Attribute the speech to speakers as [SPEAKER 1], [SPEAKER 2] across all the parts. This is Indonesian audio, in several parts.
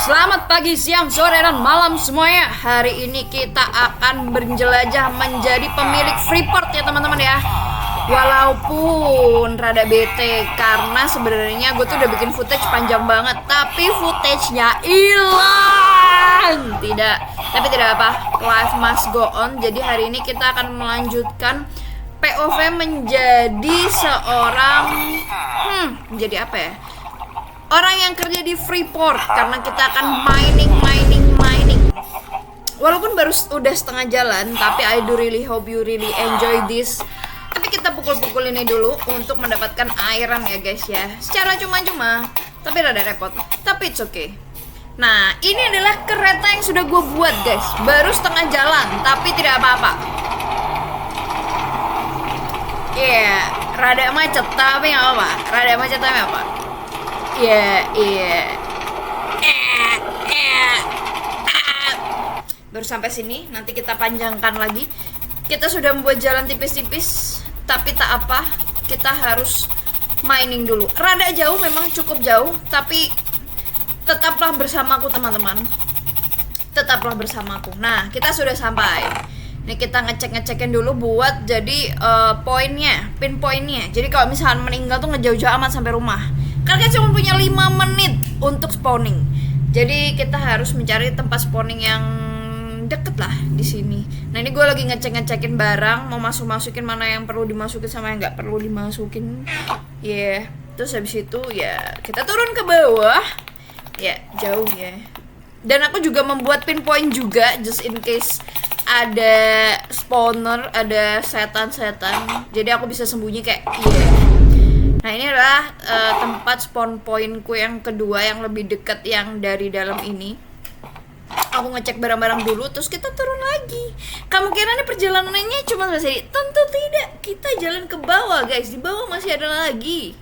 [SPEAKER 1] Selamat pagi, siang, sore, dan malam semuanya. Hari ini kita akan berjelajah menjadi pemilik Freeport ya teman-teman ya. Walaupun rada bete karena sebenarnya gue tuh udah bikin footage panjang banget, tapi footage-nya hilang. Tapi tidak apa, life must go on. Jadi hari ini kita akan melanjutkan POV menjadi seorang menjadi apa ya? Orang yang kerja di Freeport, karena kita akan mining. Walaupun baru udah setengah jalan, tapi I do really hope you really enjoy this. Tapi kita pukul-pukul ini dulu untuk mendapatkan iron ya guys ya. Secara cuma-cuma, tapi rada repot. Tapi it's okay. Nah, ini adalah kereta yang sudah gue buat guys. Baru setengah jalan, tapi tidak apa-apa. Iya, rada macet tapi nggak apa-apa. Iya. Baru sampai sini, nanti kita panjangkan lagi. Kita sudah membuat jalan tipis-tipis, tapi tak apa, kita harus mining dulu. Rada jauh, memang cukup jauh, tapi tetaplah bersamaku teman-teman. Tetaplah bersamaku. Nah, kita sudah sampai. Ini kita ngecekin dulu buat jadi pinpointnya. Jadi kalau misalkan meninggal tuh ngejauh-jauh amat sampai rumah. Karena kita cuma punya 5 menit untuk spawning. Jadi kita harus mencari tempat spawning yang deket lah di sini. Nah ini gue lagi ngecekin barang, mau masukin mana yang perlu dimasukin sama yang nggak perlu dimasukin. Terus habis itu ya kita turun ke bawah. Ya jauh ya. Dan aku juga membuat pinpoint juga, just in case ada spawner, ada setan. Jadi aku bisa sembunyi kayak Nah ini adalah tempat spawn pointku yang kedua, yang lebih dekat yang dari dalam ini. Aku ngecek barang-barang dulu, terus kita turun lagi. Kemungkinannya perjalanannya cuma selesai. Tentu tidak, kita jalan ke bawah guys. Di bawah masih ada lagi.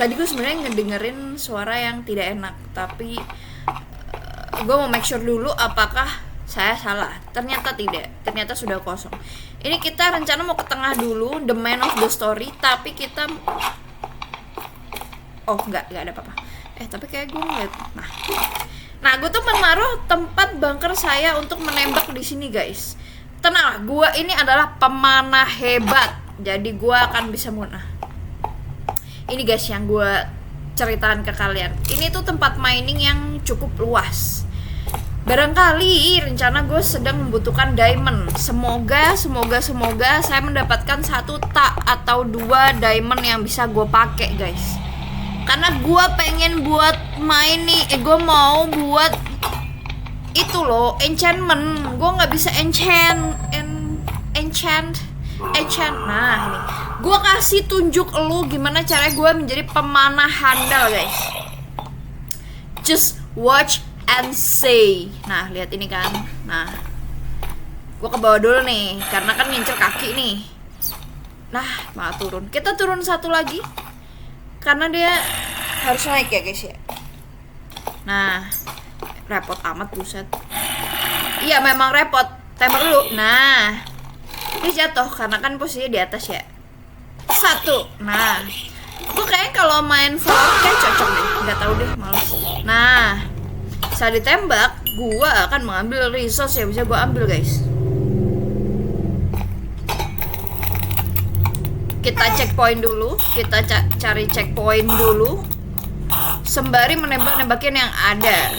[SPEAKER 1] Tadi gue sebenarnya ngedengerin suara yang tidak enak, tapi gue mau make sure dulu apakah saya salah. Ternyata tidak, ternyata sudah kosong. Ini kita rencana mau ke tengah dulu, the man of the story, tapi kita nggak ada apa-apa. Tapi kayak gue ngeliat. Nah, gue tuh menaruh tempat bunker saya untuk menembak di sini, guys. Tenanglah, gue ini adalah pemanah hebat. Jadi gue akan bisa munah. Ini guys yang gue ceritakan ke kalian. Ini tuh tempat mining yang cukup luas. Barangkali rencana gue sedang membutuhkan diamond. Semoga saya mendapatkan 1 atau 2 diamond yang bisa gue pakai, guys. Karena gue pengen buat mining, gue mau buat itu loh, enchantment. Gue nggak bisa enchant. Nah ini, gue kasih tunjuk lu gimana caranya gue menjadi pemanah handal, guys. Just watch and say. Nah lihat ini kan. Nah gue ke bawah dulu nih, karena kan ngincer kaki nih. Nah malah turun. Kita turun 1 lagi, karena dia harus naik ya guys ya. Nah repot amat buset. Iya memang repot. Tembak dulu. Nah ini jatuh karena kan posisinya di atas ya. 1. Nah aku kayaknya kalau main Fallout kayak cocok deh. Nggak tahu deh, males. Nah saat ditembak, gua akan mengambil resource yang bisa gua ambil, guys. Kita checkpoint dulu, kita cari checkpoint dulu, sembari menembak-nembakin yang ada.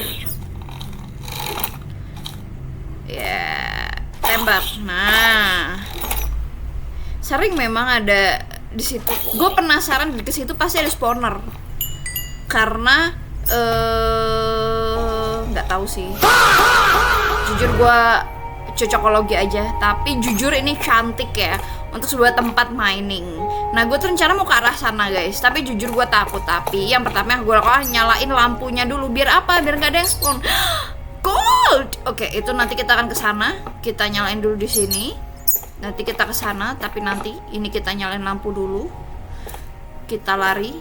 [SPEAKER 1] Ya, tembak. Nah, sering memang ada di situ. Gue penasaran ke situ pasti ada spawner. Karena nggak tahu sih. Jujur gue cocokologi aja, tapi jujur ini cantik ya untuk sebuah tempat mining. Nah gue tuh rencana mau ke arah sana guys, tapi jujur gue takut. Tapi yang pertama yang gue lakukan nyalain lampunya dulu. Biar apa? Biar nggak ada yang spawn gold. Oke, itu nanti kita akan ke sana. Kita nyalain dulu di sini. Nanti kita ke sana, tapi nanti ini kita nyalain lampu dulu. Kita lari.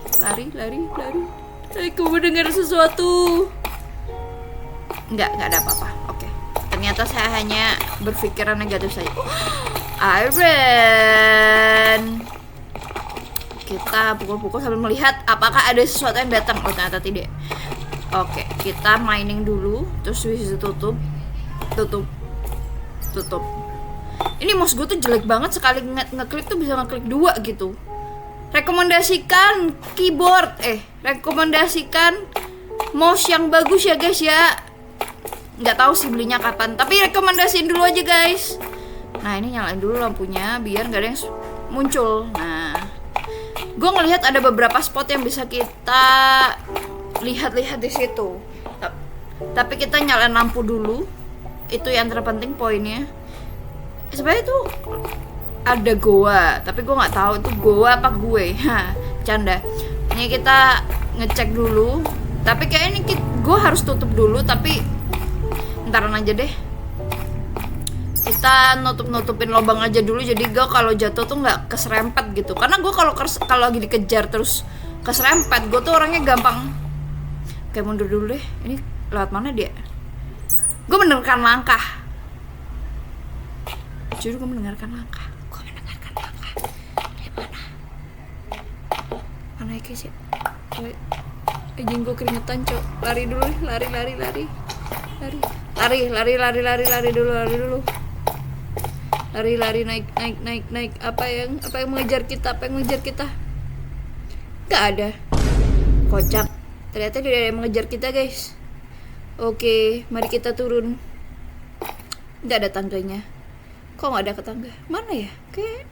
[SPEAKER 1] Aku mendengar sesuatu. Nggak ada apa-apa. Oke. Ternyata saya hanya berpikiran negatif saja. Iron. Kita pukul-pukul sambil melihat apakah ada sesuatu yang datang. Oh, ternyata tidak. Oke, kita mining dulu, terus bisa tutup. Ini mouse gue tuh jelek banget, sekali ngeklik tuh bisa ngeklik 2 gitu. Rekomendasikan keyboard, rekomendasikan mouse yang bagus ya guys ya. Nggak tahu sih belinya kapan, tapi rekomendasiin dulu aja guys. Nah, ini nyalain dulu lampunya biar nggak ada yang muncul. Nah, gue ngelihat ada beberapa spot yang bisa kita lihat-lihat di situ. Tapi kita nyalain lampu dulu. Itu yang terpenting poinnya. Sebenarnya itu ada goa, tapi gue nggak tahu itu goa apa gue. Canda. Ini kita ngecek dulu. Tapi kayak ini gue harus tutup dulu. Tapi ntaran aja deh. Kita nutupin lubang aja dulu. Jadi gue kalau jatuh tuh nggak keserempet gitu. Karena gue kalau lagi dikejar terus keserempet, gue tuh orangnya gampang. Kayak mundur dulu deh. Ini lewat mana dia? Gue mendengarkan langkah. Jujur gue mendengarkan langkah. Di mana? Mana ya guys ya? Anjing gue keringetan cok. Lari dulu, lari dulu. Lari naik. Apa yang mengejar kita? Gak ada. Kocak. Ternyata tidak ada yang mengejar kita guys. Oke, mari kita turun. Gak ada tangganya. Kok gak ada ke tangga? Mana ya? Kayak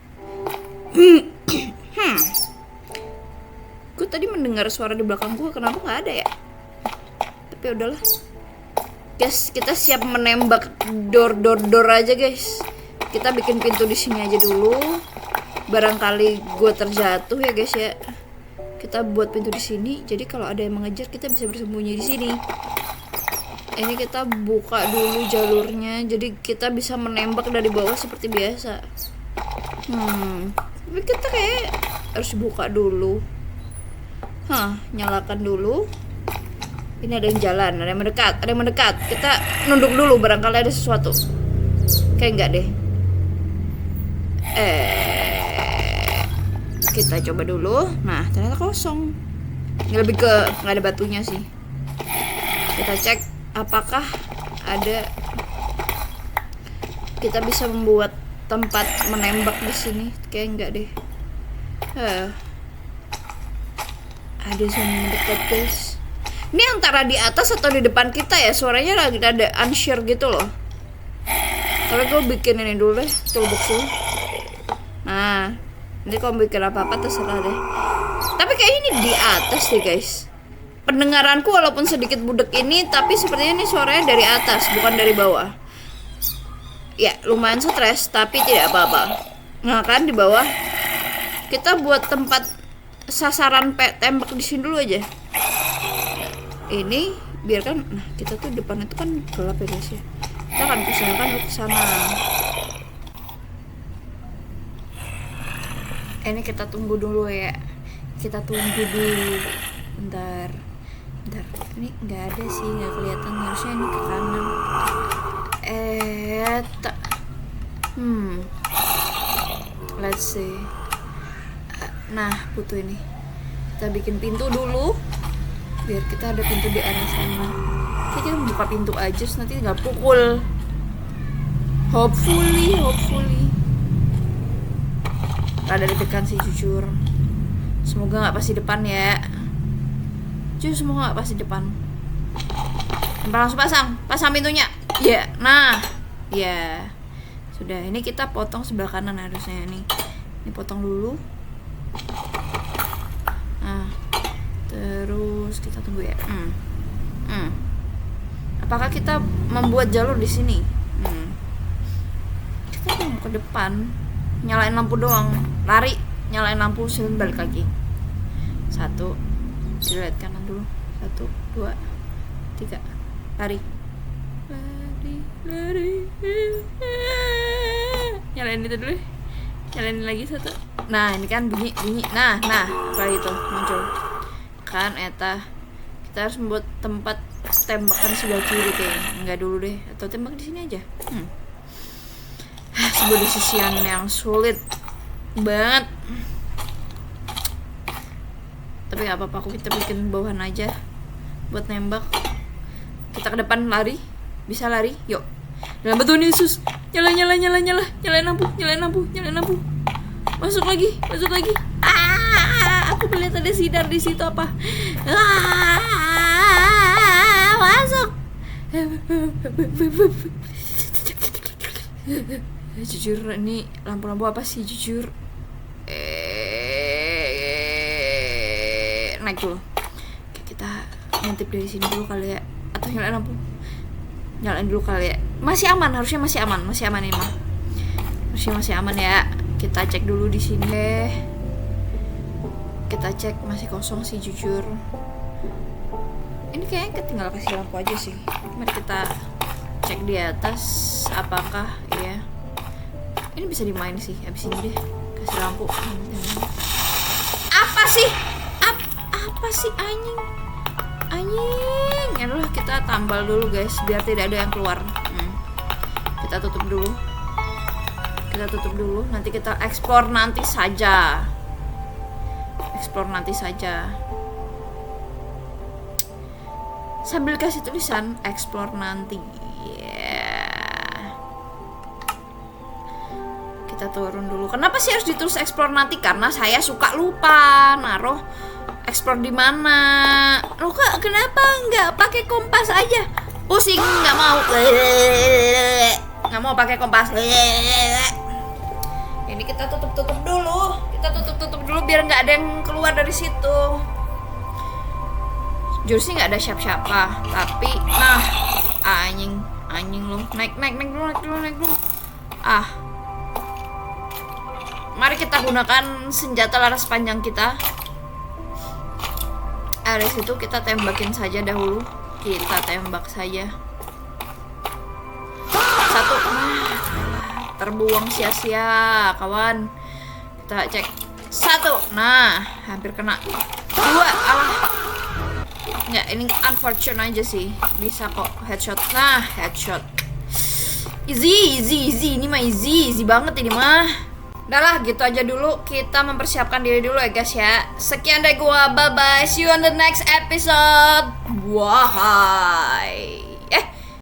[SPEAKER 1] gue tadi mendengar suara di belakang gue. Kenapa gak ada ya? Tapi udahlah guys, kita siap menembak door aja guys. Kita bikin pintu di sini aja dulu. Barangkali gue terjatuh ya guys ya. Kita buat pintu di sini. Jadi kalau ada yang mengejar kita bisa bersembunyi di sini. Ini kita buka dulu jalurnya. Jadi kita bisa menembak dari bawah seperti biasa. Tapi kita kayak harus buka dulu. Nyalakan dulu. Ini ada yang jalan, ada yang mendekat. Kita nunduk dulu barangkali ada sesuatu. Kayak enggak deh. Kita coba dulu. Nah, ternyata kosong. Ini lebih ke nggak ada batunya sih. Kita cek apakah ada. Kita bisa membuat tempat menembak di sini. Kayak enggak deh. Ada suara mendekat guys. Ini antara di atas atau di depan kita ya? Suaranya lagi ada unsure gitu loh. Tapi gue bikin ini dulu deh, toolbox dulu. Nah, ini kalau bikin apa-apa terserah deh. Tapi kayak ini di atas deh guys. Pendengaranku walaupun sedikit budek ini, tapi sepertinya ini suaranya dari atas, bukan dari bawah. Ya, lumayan stres, tapi tidak apa-apa. Nah kan di bawah. Kita buat tempat sasaran tembak di sini dulu aja. Ini biarkan, nah kita tuh depan itu kan gelap ya guys ya. Kita akan usahakan ke sana. Ini kita tunggu dulu ya. Bentar. Ini nggak ada sih, nggak kelihatan. Harusnya ini ke kanan. Let's see. Nah, butuh ini. Kita bikin pintu dulu. Biar kita ada pintu di arah sana. Kita buka pintu aja, nanti nggak pukul. Hopefully. Rada deg-degan sih jujur. Semoga nggak pas di depan ya. Semoga nggak pas di depan. Langsung pasang pintunya. Ya, nah, ya sudah. Ini kita potong sebelah kanan harusnya nih. Ini potong dulu. Nah, terus kita tunggu ya. Apakah kita membuat jalur di sini? Kita mau ke depan, nyalain lampu doang, lari, nyalain lampu, sini balik lagi. 1, lihat kanan dulu. 1, 2, 3, lari. Nyalain itu dulu. Nyalain lagi 1. Nah, ini kan bunyi. Nah, apa itu muncul? Kan eta kita harus membuat tempat tembakan sebelah kiri kayaknya. Enggak dulu deh, atau tembak di sini aja. Sebuah decision yang sulit banget. Tapi nggak apa-apa, kita bikin bawahan aja buat nembak. Kita ke depan lari, bisa lari, yuk. Dalam betul nih sus, nyalain lampu. Masuk lagi. Aku melihat ada sinar di situ apa? Masuk. Jujur ini lampu-lampu apa sih jujur? Naik dulu. Oke, kita ngintip dari sini dulu kali ya, atau nyalain dulu kali ya. Masih aman, harusnya masih aman ini mah. Harusnya masih aman ya. Kita cek dulu di sini. Kita cek masih kosong sih jujur. Ini kayaknya tinggal kasih lampu aja sih. Mari kita cek di atas apakah ya. Ini bisa dimain sih. Habis ini deh kasih lampu. Apa sih? Apa sih anjing? Yalah, kita tambal dulu guys biar tidak ada yang keluar. Kita tutup dulu. Nanti kita explore nanti saja. Sambil kasih tulisan explore nanti. Kita turun dulu. Kenapa sih harus ditulis explore nanti? Karena saya suka lupa naruh explore di mana. Loh kak, kenapa nggak pakai kompas aja? Pusing, nggak mau pakai kompas. Ini kita tutup dulu. Biar nggak ada yang keluar dari situ. Jujur sih nggak ada siapa-siapa, tapi nah anjing lo naik dulu. Mari kita gunakan senjata laras panjang kita. Dari situ kita tembakin saja dahulu. Kita tembak saja. Satu. Terbuang sia-sia, kawan. Kita cek. Satu. Nah, hampir kena. Dua. Nggak, ini unfortunate aja sih. Bisa kok headshot. Nah, headshot. Easy. Ini mah easy banget ini mah. Udah lah, gitu aja dulu. Kita mempersiapkan diri dulu ya guys ya. Sekian dari gua, bye bye. See you on the next episode. Bye.